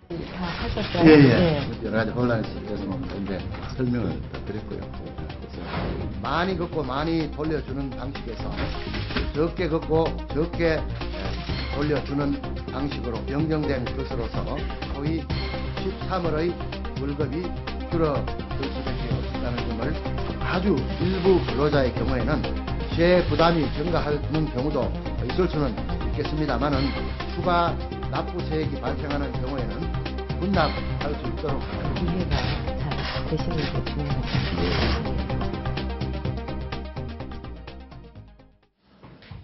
다 하셨어요? 예. 네. 여러 가지 혼란이 있어서 이제 설명을 더 드렸고요. 그래서 많이 걷고 많이 돌려주는 방식에서 적게 걷고 적게 돌려주는 방식으로 변경된 것으로서 거의 13월의 월급이 줄어들 수밖에 없다는 점을 아주 일부 근로자의 경우에는 재부담이 증가하는 경우도 있을 수는 있겠습니다만은 추가 납부세액이 발생하는 경우에는 분납할 수 있도록 이해가 잘 되시는 게 중요하죠.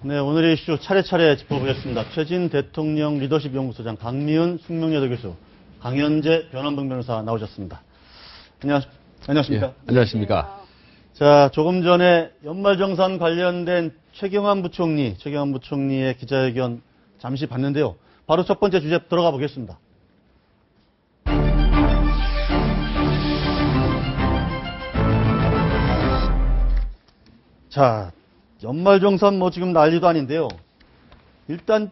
네, 오늘의 이슈 차례차례 짚어보겠습니다. 최진 대통령 리더십 연구소장 강미은 숙명여대 교수, 강현재 변환봉 변호사 나오셨습니다. 안녕하십니까? 예, 안녕하십니까? 자, 조금 전에 연말정산 관련된 최경환 부총리의 기자회견 잠시 봤는데요. 바로 첫 번째 주제 들어가 보겠습니다. 자, 연말정산 지금 난리도 아닌데요. 일단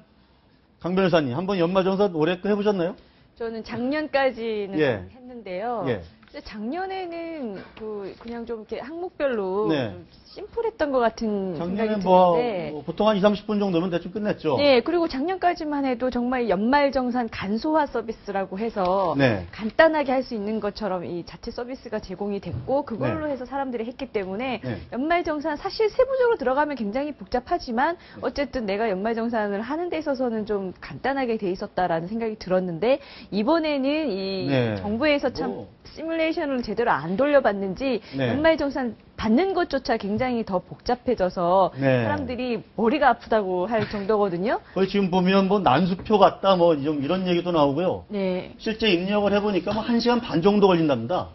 강 변호사님, 한번 연말정산 올해 해보셨나요? 저는 작년까지는 예. 했는데요. 예. 근데 작년에는 그냥 좀 이렇게 항목별로 네. 좀 심플했던 것 같은 작년에 생각이 드는데. 보통 한 20, 30분 정도면 대충 끝냈죠. 네, 그리고 작년까지만 해도 정말 연말정산 간소화 서비스라고 해서 네. 간단하게 할 수 있는 것처럼 이 자체 서비스가 제공이 됐고 그걸로 네. 해서 사람들이 했기 때문에 네. 연말정산 사실 세부적으로 들어가면 굉장히 복잡하지만 어쨌든 내가 연말정산을 하는 데 있어서는 좀 간단하게 돼 있었다라는 생각이 들었는데 이번에는 이 네. 정부에서 참 시뮬레이션을 제대로 안 돌려봤는지 네. 연말정산 받는 것조차 굉장히 더 복잡해져서 네. 사람들이 머리가 아프다고 할 정도거든요. 거의 지금 보면 난수표 같다 이런 얘기도 나오고요. 네. 실제 입력을 해보니까 1시간 반 정도 걸린답니다.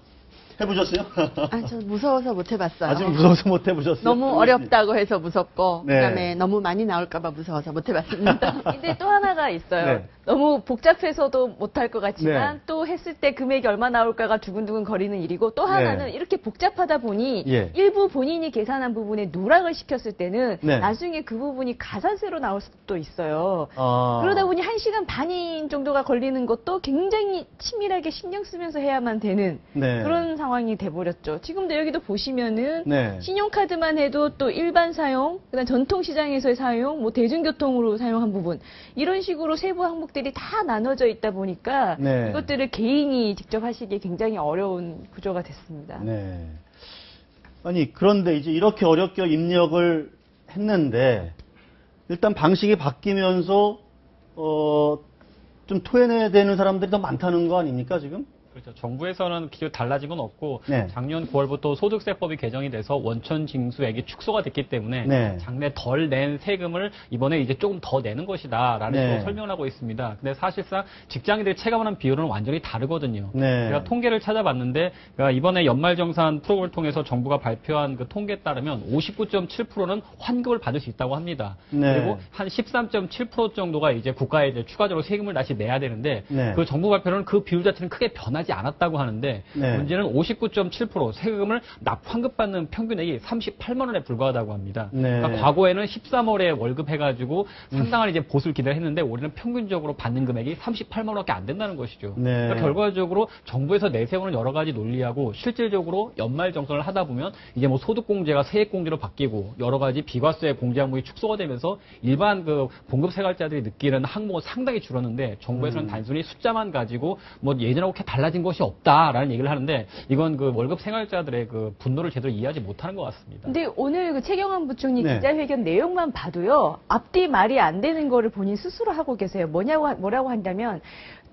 해보셨어요? 아, 저 무서워서 못 해봤어요. 아직 무서워서 못 해보셨어요? 너무 어렵다고 해서 무섭고, 네. 그다음에 너무 많이 나올까봐 무서워서 못 해봤습니다. 근데 또 하나가 있어요. 네. 너무 복잡해서도 못할 것 같지만 네. 또 했을 때 금액이 얼마 나올까가 두근두근 거리는 일이고 또 하나는 네. 이렇게 복잡하다 보니 예. 일부 본인이 계산한 부분에 누락을 시켰을 때는 네. 나중에 그 부분이 가산세로 나올 수도 있어요. 아. 그러다 보니 1시간 반인 정도가 걸리는 것도 굉장히 치밀하게 신경 쓰면서 해야만 되는 네. 그런 상황이 돼버렸죠. 지금도 여기도 보시면은 네. 신용카드만 해도 또 일반 사용, 그다음 전통시장에서의 사용, 대중교통으로 사용한 부분 이런 식으로 세부 항목들이 다 나눠져 있다 보니까 네. 이것들을 개인이 직접 하시기 굉장히 어려운 구조가 됐습니다. 네. 아니, 그런데 이제 이렇게 어렵게 입력을 했는데, 일단 방식이 바뀌면서, 좀 토해내야 되는 사람들이 더 많다는 거 아닙니까, 지금? 그렇죠. 정부에서는 기존 달라진 건 없고 네. 작년 9월부터 소득세법이 개정이 돼서 원천 징수액이 축소가 됐기 때문에 네. 작년에 덜 낸 세금을 이번에 이제 조금 더 내는 것이다라는 네. 식으로 설명을 하고 있습니다. 근데 사실상 직장인들이 체감하는 비율은 완전히 다르거든요. 네. 제가 통계를 찾아봤는데 그러니까 이번에 연말정산 프로그램을 통해서 정부가 발표한 그 통계에 따르면 59.7%는 환급을 받을 수 있다고 합니다. 네. 그리고 한 13.7% 정도가 이제 국가에 이제 추가적으로 세금을 다시 내야 되는데 네. 그 정부 발표는 그 비율 자체는 크게 변하지 않았다고 하는데 네. 문제는 59.7% 세금을 환급받는 평균액이 38만 원에 불과하다고 합니다. 네. 그러니까 과거에는 13월에 월급 해가지고 상당한 이제 보수를 기대했는데 올해는 평균적으로 받는 금액이 38만 원밖에 안 된다는 것이죠. 네. 그러니까 결과적으로 정부에서 내세우는 여러 가지 논리하고 실질적으로 연말 정산을 하다 보면 이제 소득공제가 세액공제로 바뀌고 여러 가지 비과세 공제 항목이 축소가 되면서 일반 그 봉급 생활자들이 느끼는 항목은 상당히 줄었는데 정부에서는 단순히 숫자만 가지고 예전하고 그렇게 달라진 것이 없다라는 얘기를 하는데 이건 그 월급 생활자들의 그 분노를 제대로 이해하지 못하는 것 같습니다. 근데 오늘 그 최경환 부총리 네. 기자회견 내용만 봐도요, 앞뒤 말이 안 되는 거를 본인 스스로 하고 계세요. 뭐라고 한다면,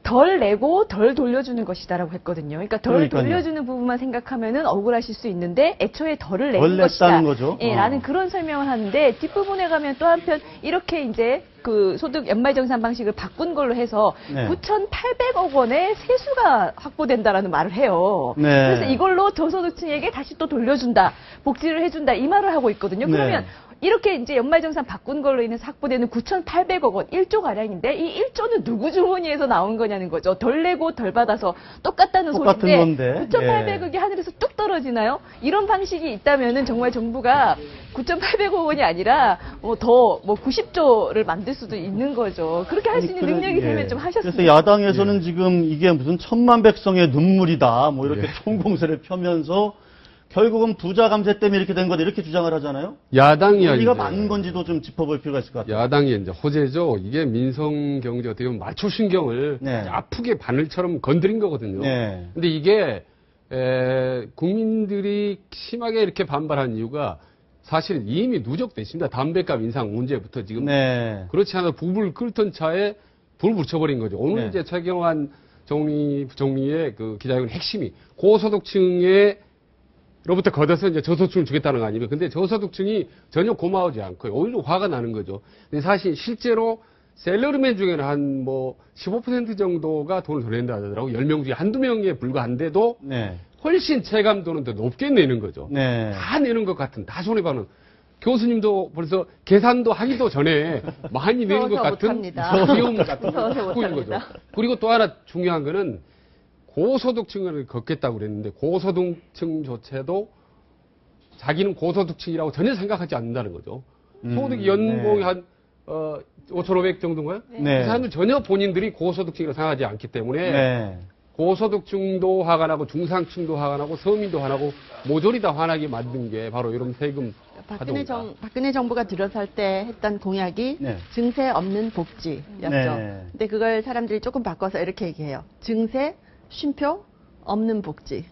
덜 내고 덜 돌려주는 것이다라고 했거든요. 그러니까 덜 그러니까요. 돌려주는 부분만 생각하면은 억울하실 수 있는데 애초에 덜을 덜 내는 것이다. 냈다는 거죠. 예, 라는 그런 설명을 하는데 뒷부분에 가면 또 한편 이렇게 이제 그 소득 연말정산 방식을 바꾼 걸로 해서 네. 9,800억 원의 세수가 확보된다라는 말을 해요. 네. 그래서 이걸로 저소득층에게 다시 또 돌려준다, 복지를 해준다 이 말을 하고 있거든요. 네. 그러면 이렇게 이제 연말정산 바꾼 걸로 인해서 확보되는 9,800억 원, 1조 가량인데 이 1조는 누구 주머니에서 나온 거냐는 거죠. 덜 내고 덜 받아서 똑같다는 똑같은 소리인데 건데. 9,800억이 하늘에서 뚝 떨어지나요? 이런 방식이 있다면은 정말 정부가 9,800억 원이 아니라 더 90조를 만들 수도 있는 거죠. 그렇게 할 수 있는 능력이 되면 좀 하셨으면. 그래서 야당에서는 지금 이게 무슨 천만 백성의 눈물이다, 뭐 이렇게 총공세를 펴면서 결국은 부자 감세 때문에 이렇게 된 거다 이렇게 주장을 하잖아요. 야당이야. 우리가 이제. 맞는 건지도 좀 짚어볼 필요가 있을 것 같아요. 야당이 이제 호재죠. 이게 민성 경제 어떻게 보면 말초신경을 네. 아프게 바늘처럼 건드린 거거든요. 네. 근데 이게 국민들이 심하게 이렇게 반발한 이유가 사실 이미 누적됐습니다. 담배값 인상 문제부터 지금 네. 그렇지 않아 부불 끓던 차에 불 붙여버린 거죠. 오늘 네. 이제 최경환 부총리의 그 기자회견 핵심이 고소득층에 로부터 걷어서 이제 저소득층을 주겠다는 거 아니면 근데 저소득층이 전혀 고마워하지 않고요. 오히려 화가 나는 거죠. 근데 사실 실제로 셀러리맨 중에는 한 15% 정도가 돈을 더 낸다 하더라고. 10명 중에 한두 명에 불과한데도 네. 훨씬 체감도는 더 높게 내는 거죠. 네. 다 내는 것 같은, 다 손해봐는. 교수님도 벌써 계산도 하기도 전에 많이 내는 것 무서워서 같은 못합니다. 비용 같은 걸 무서워서 갖고 있는 거죠. 못합니다. 그리고 또 하나 중요한 거는 고소득층을 걷겠다고 그랬는데 고소득층조차도 자기는 고소득층이라고 전혀 생각하지 않는다는 거죠. 소득 연봉이 네. 한 5,500 정도인가요? 네. 그 사람들 전혀 본인들이 고소득층이라고 생각하지 않기 때문에 네. 고소득층도 화가 나고 중상층도 화가 나고 서민도 화나고 모조리 다 화나게 만든 게 바로 이런 세금 파동이다. 박근혜 정부가 들어설 때 했던 공약이 네. 증세 없는 복지였죠. 네. 근데 그걸 사람들이 조금 바꿔서 이렇게 얘기해요. 증세, 쉼표, 없는 복지.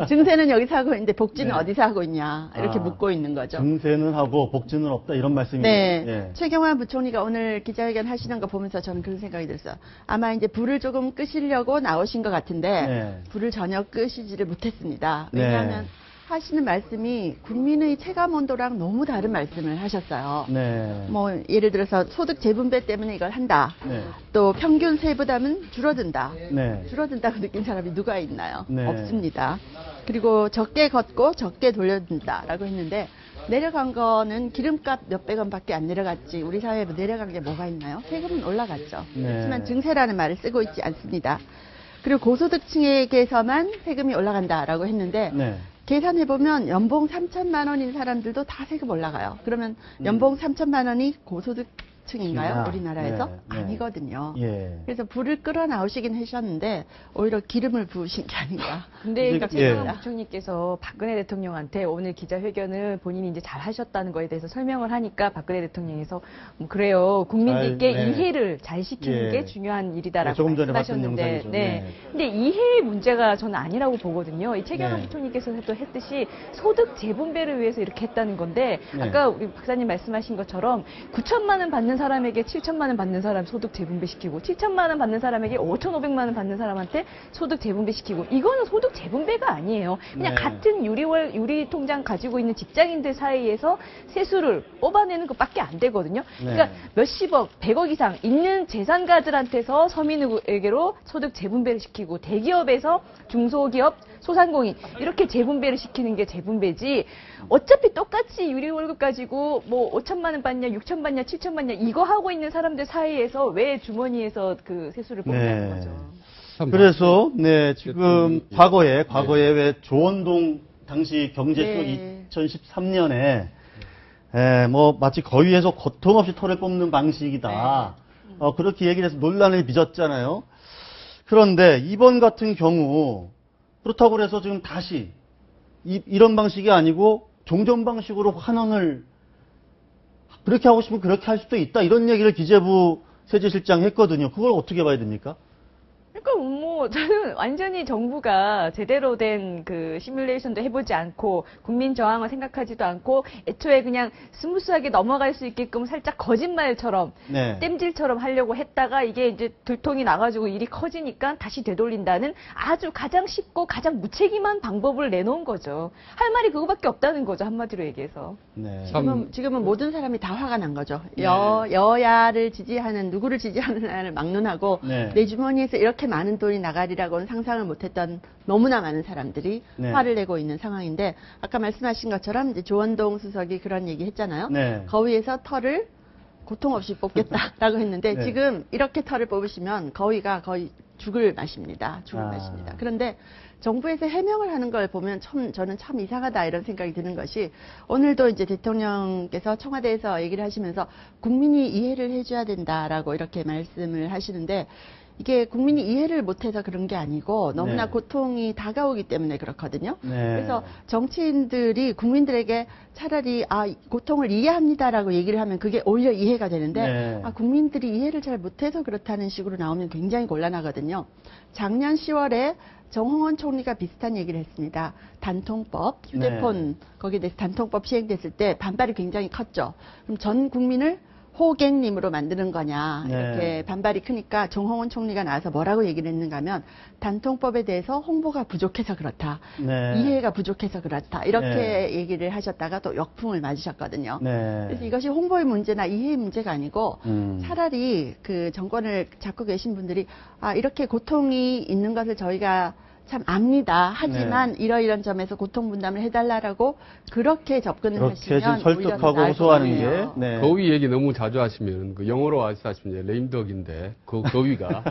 증세는 여기서 하고 있는데 복지는 네. 어디서 하고 있냐 이렇게 아, 묻고 있는 거죠. 증세는 하고 복지는 없다 이런 말씀이에요. 네. 예. 최경환 부총리가 오늘 기자회견 하시는 거 보면서 저는 그런 생각이 들었어요. 아마 이제 불을 조금 끄시려고 나오신 것 같은데 네. 불을 전혀 끄시지를 못했습니다. 네. 왜냐하면 하시는 말씀이 국민의 체감 온도랑 너무 다른 말씀을 하셨어요. 네. 뭐 예를 들어서 소득 재분배 때문에 이걸 한다. 네. 또 평균 세부담은 줄어든다. 네. 줄어든다고 느낀 사람이 누가 있나요? 네. 없습니다. 그리고 적게 걷고 적게 돌려준다라고 했는데 내려간 거는 기름값 몇백 원밖에 안 내려갔지 우리 사회에 내려간 게 뭐가 있나요? 세금은 올라갔죠. 네. 하지만 증세라는 말을 쓰고 있지 않습니다. 그리고 고소득층에게서만 세금이 올라간다라고 했는데 네. 계산해보면 연봉 3천만 원인 사람들도 다 세금 올라가요. 그러면 연봉 3천만 원이 고소득층인가요? 아, 우리나라에서? 네, 네. 아니거든요. 예. 그래서 불을 끌어 나오시긴 하셨는데 오히려 기름을 부으신 게 아닌가. 근데 이제- 최경환 예. 부총리께서 박근혜 대통령한테 오늘 기자회견을 본인이 이제 잘 하셨다는 거에 대해서 설명을 하니까 박근혜 대통령께서 그래요. 국민들께 잘, 네. 이해를 잘 시키는 예. 게 중요한 일이다라고 네, 조금 전에 봤던 말씀하셨는데 영상이죠. 네. 네. 근데 이해의 문제가 저는 아니라고 보거든요. 이 최경환 네. 부총리께서도 했듯이 소득 재분배를 위해서 이렇게 했다는 건데 네. 아까 우리 박사님 말씀하신 것처럼 9천만 원 받는 사람에게 7천만 원 받는 사람 소득 재분배시키고 7천만 원 받는 사람에게 5,500만 원 받는 사람한테 소득 재분배시키고 이거는 소득 재분배가 아니에요. 그냥 네. 같은 유리 통장 가지고 있는 직장인들 사이에서 세수를 뽑아내는 것밖에 안 되거든요. 그러니까 몇십억, 100억 이상 있는 재산가들한테서 서민에게로 소득 재분배를 시키고 대기업에서 중소기업, 소상공인 이렇게 재분배를 시키는 게 재분배지 어차피 똑같이 유리 월급 가지고 뭐 5천만 원 받냐, 6천 받냐, 7천 받냐 이거 하고 있는 사람들 사이에서 왜 주머니에서 그 세수를 뽑냐는 네. 거죠. 참 그래서 네 지금 예. 과거에 왜 조원동 당시 경제쇼 네. 2013년에 뭐 마치 거위에서 고통 없이 털을 뽑는 방식이다. 그렇게 얘기를 해서 논란을 빚었잖아요. 그런데 이번 같은 경우 그렇다고 해서 지금 다시 이런 방식이 아니고 종전 방식으로 환원을 그렇게 하고 싶으면 그렇게 할 수도 있다. 이런 얘기를 기재부 세제실장이 했거든요. 그걸 어떻게 봐야 됩니까? 그러니까 뭐 저는 완전히 정부가 제대로 된 그 시뮬레이션도 해보지 않고 국민 저항을 생각하지도 않고 애초에 그냥 스무스하게 넘어갈 수 있게끔 살짝 거짓말처럼 네. 땜질처럼 하려고 했다가 이게 이제 들통이 나가지고 일이 커지니까 다시 되돌린다는 아주 가장 쉽고 가장 무책임한 방법을 내놓은 거죠. 할 말이 그거밖에 없다는 거죠. 한마디로 얘기해서. 네. 지금은 모든 사람이 다 화가 난 거죠. 여야를 지지하는 누구를 지지하느냐를 막론하고 네. 내 주머니에서 이렇게 많은 많은 돈이 나가리라고는 상상을 못했던 너무나 많은 사람들이 네. 화를 내고 있는 상황인데 아까 말씀하신 것처럼 이제 조원동 수석이 그런 얘기 했잖아요. 네. 거위에서 털을 고통 없이 뽑겠다라고 했는데 네. 지금 이렇게 털을 뽑으시면 거위가 거의 죽을 맛입니다. 죽을 아. 맛입니다. 그런데 정부에서 해명을 하는 걸 보면 저는 참 이상하다 이런 생각이 드는 것이 오늘도 이제 대통령께서 청와대에서 얘기를 하시면서 국민이 이해를 해줘야 된다라고 이렇게 말씀을 하시는데 이게 국민이 이해를 못해서 그런 게 아니고 너무나 네. 고통이 다가오기 때문에 그렇거든요. 네. 그래서 정치인들이 국민들에게 차라리 고통을 이해합니다라고 얘기를 하면 그게 오히려 이해가 되는데 네. 국민들이 이해를 잘 못해서 그렇다는 식으로 나오면 굉장히 곤란하거든요. 작년 10월에 정홍원 총리가 비슷한 얘기를 했습니다. 단통법, 휴대폰 거기에 대해서 단통법 시행됐을 때 반발이 굉장히 컸죠. 그럼 전 국민을 호갱님으로 만드는 거냐 이렇게 네. 반발이 크니까 정홍원 총리가 나와서 뭐라고 얘기를 했는가 하면 단통법에 대해서 홍보가 부족해서 그렇다. 네. 이해가 부족해서 그렇다. 이렇게 네. 얘기를 하셨다가 또 역풍을 맞으셨거든요. 네. 그래서 이것이 홍보의 문제나 이해의 문제가 아니고 차라리 그 정권을 잡고 계신 분들이 이렇게 고통이 있는 것을 저희가 참 압니다. 하지만 이러이런 점에서 고통 분담을 해달라고 그렇게 접근을 그렇게 하시면 좀 오히려 더 설득하고 나을 호소하는 것 게 같아요. 네. 거위 얘기 너무 자주 하시면 그 영어로 말씀하시면 이제 레임덕인데 그 거위가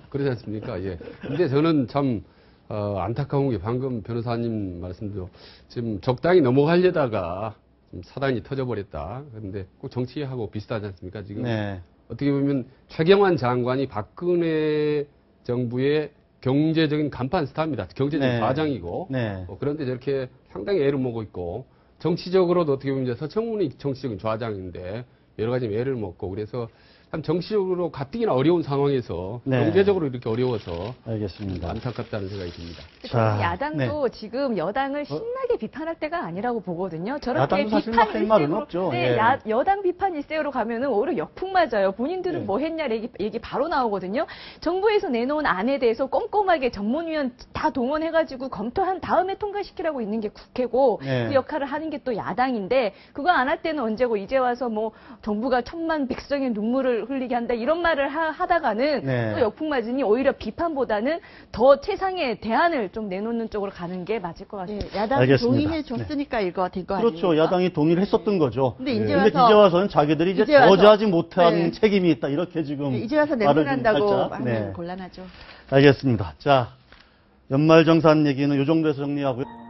그러지 않습니까? 예. 근데 저는 참 안타까운 게 방금 변호사님 말씀도 지금 적당히 넘어가려다가 좀 사단이 터져버렸다. 그런데 꼭 정치하고 비슷하지 않습니까? 지금 네. 어떻게 보면 최경환 장관이 박근혜 정부의 경제적인 간판 스타입니다. 경제적인 네. 과장이고 네. 그런데 저렇게 상당히 애를 먹고 있고 정치적으로도 어떻게 보면 이제 서청문이 정치적인 좌장인데 여러 가지 애를 먹고 그래서 참 정치적으로 가뜩이나 어려운 상황에서 네. 경제적으로 이렇게 어려워서 알겠습니다. 안타깝다는 생각이 듭니다. 자, 야당도 지금 여당을 신나게 비판할 때가 아니라고 보거든요. 저렇게 야당도 사실 비판 할 말은 일색으로, 없죠. 네, 예. 여당 비판 일색으로 가면은 오히려 역풍 맞아요. 본인들은 네. 뭐 했냐 얘기 바로 나오거든요. 정부에서 내놓은 안에 대해서 꼼꼼하게 전문위원 다 동원해가지고 검토한 다음에 통과시키라고 있는 게 국회고 네. 그 역할을 하는 게 또 야당인데 그거 안 할 때는 언제고 이제 와서 뭐 정부가 천만 백성의 눈물을 흘리게 한다 이런 말을 하다가는 네. 또 역풍 맞으니 오히려 비판보다는 더 최상의 대안을 좀 내놓는 쪽으로 가는 게 맞을 것 같습니다. 네, 야당이 알겠습니다. 동의해 줬으니까 이거 된 거 아니에요? 그렇죠. 야당이 동의를 했었던 거죠. 근데 이제 근데 와서- 이제 와서는 자기들이 이제 이제 와서- 저지하지 못한 네. 책임이 있다. 이렇게 지금 이제 와서 말을 좀 내보낸다고 살짝, 하면 네. 곤란하죠. 알겠습니다. 자, 연말정산 얘기는 이 정도에서 정리하고요.